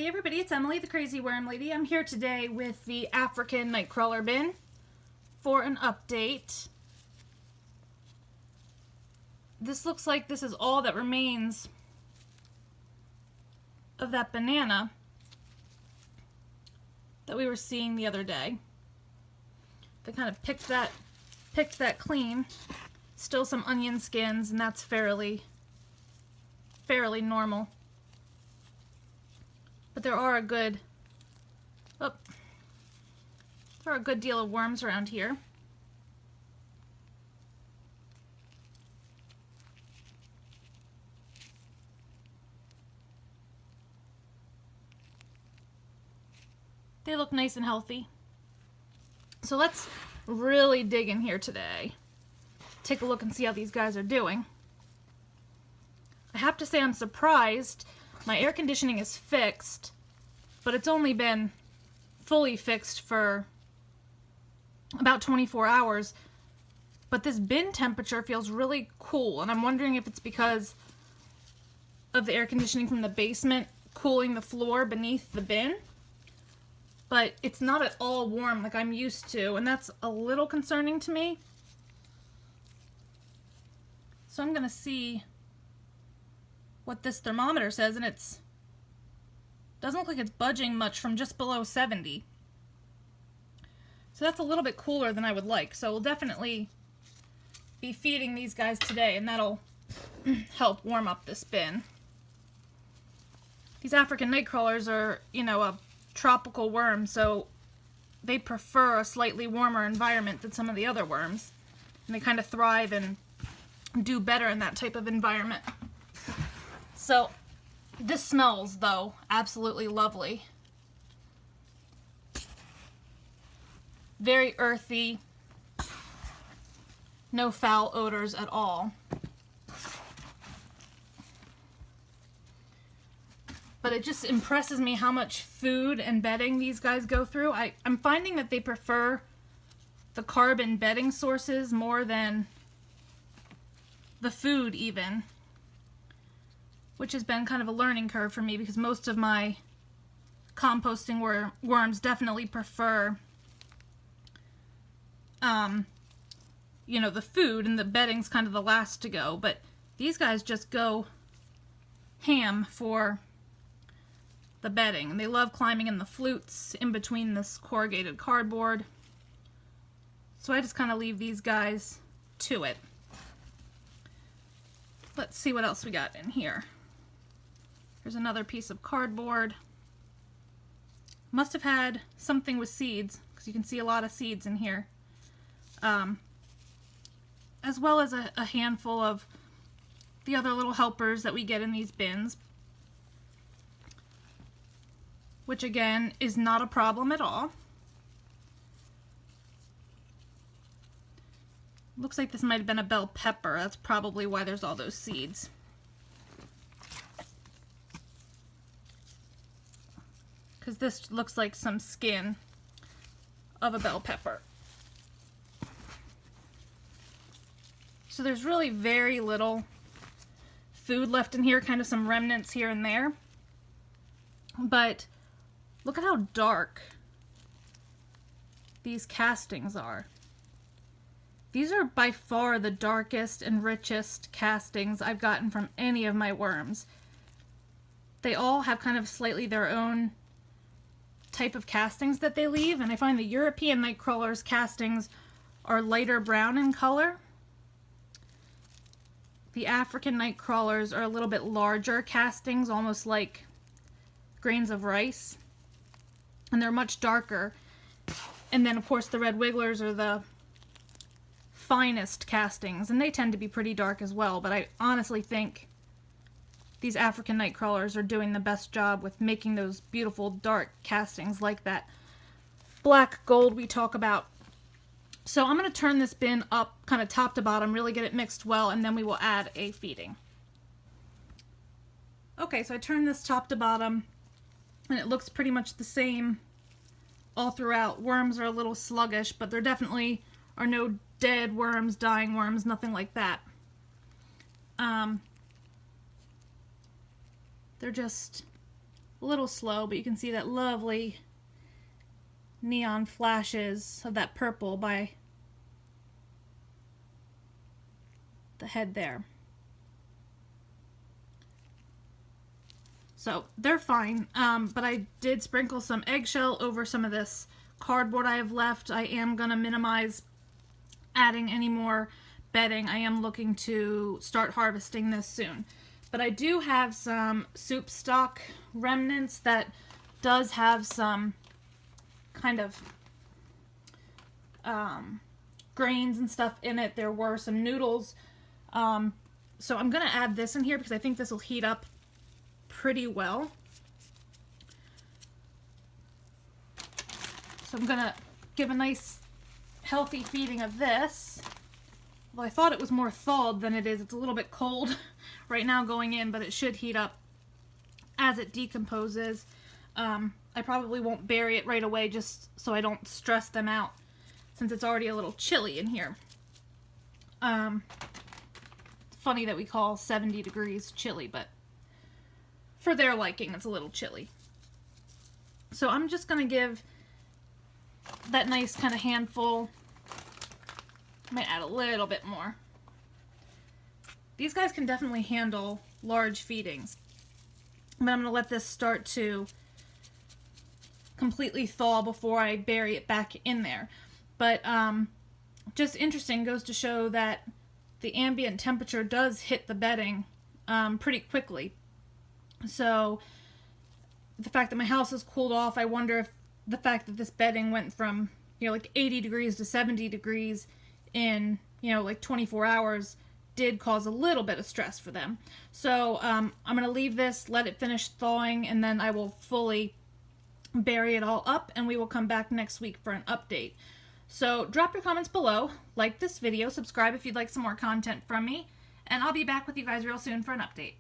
Hey everybody, it's Emily, the Crazy Worm Lady. I'm here today with the African Nightcrawler bin for an update. This looks like this is all that remains of that banana that we were seeing the other day. They kind of picked that clean. Still some onion skins, and that's fairly normal. But there are a good deal of worms around here. They look nice and healthy. So let's really dig in here today. Take a look and see how these guys are doing. I have to say I'm surprised. My air conditioning is fixed, but it's only been fully fixed for about 24 hours. But this bin temperature feels really cool, and I'm wondering if it's because of the air conditioning from the basement cooling the floor beneath the bin. But it's not at all warm like I'm used to, and that's a little concerning to me. So I'm gonna see what this thermometer says, and it doesn't look like it's budging much from just below 70. So that's a little bit cooler than I would like. So we'll definitely be feeding these guys today, and that'll help warm up this bin. These African Nightcrawlers are, a tropical worm, so they prefer a slightly warmer environment than some of the other worms. And they kind of thrive and do better in that type of environment. So this smells, though, absolutely lovely. Very earthy, no foul odors at all. But it just impresses me how much food and bedding these guys go through. I'm finding that they prefer the carbon bedding sources more than the food even, which has been kind of a learning curve for me because most of my composting worms definitely prefer the food, and the bedding's kind of the last to go. But these guys just go ham for the bedding, and they love climbing in the flutes in between this corrugated cardboard. So I just kind of leave these guys to it. Let's see what else we got in here. There's another piece of cardboard. Must have had something with seeds, because you can see a lot of seeds in here. As well as a handful of the other little helpers that we get in these bins, which again is not a problem at all. Looks like this might have been a bell pepper. That's probably why there's all those seeds. Because this looks like some skin of a bell pepper. So there's really very little food left in here, kind of some remnants here and there. But look at how dark these castings are. These are by far the darkest and richest castings I've gotten from any of my worms. They all have kind of slightly their own type of castings that they leave, and I find the European Nightcrawler's castings are lighter brown in color. The African Nightcrawlers are a little bit larger castings, almost like grains of rice, and they're much darker. And then of course the red wigglers are the finest castings, and they tend to be pretty dark as well, but I honestly think these African Nightcrawlers are doing the best job with making those beautiful dark castings like that black gold we talk about. So I'm going to turn this bin up kind of top to bottom, really get it mixed well, and then we will add a feeding. Okay, so I turned this top to bottom, and it looks pretty much the same all throughout. Worms are a little sluggish, but there definitely are no dead worms, dying worms, nothing like that. They're just a little slow, but you can see that lovely neon flashes of that purple by the head there. So they're fine, but I did sprinkle some eggshell over some of this cardboard I have left. I am going to minimize adding any more bedding. I am looking to start harvesting this soon. But I do have some soup stock remnants that does have some kind of grains and stuff in it. There were some noodles. So I'm going to add this in here because I think this will heat up pretty well. So I'm going to give a nice healthy feeding of this. Well, I thought it was more thawed than it is. It's a little bit cold right now going in, but it should heat up as it decomposes. I probably won't bury it right away just so I don't stress them out since it's already a little chilly in here. Funny that we call 70 degrees chilly, but for their liking, it's a little chilly. So I'm just going to give that nice kind of handful. I might add a little bit more. These guys can definitely handle large feedings. But I'm going to let this start to completely thaw before I bury it back in there. But just interesting, goes to show that the ambient temperature does hit the bedding pretty quickly. So the fact that my house is cooled off, I wonder if the fact that this bedding went from, like 80 degrees to 70 degrees in, like 24 hours did cause a little bit of stress for them. So I'm going to leave this, let it finish thawing, and then I will fully bury it all up, and we will come back next week for an update. So drop your comments below, like this video, subscribe if you'd like some more content from me, and I'll be back with you guys real soon for an update.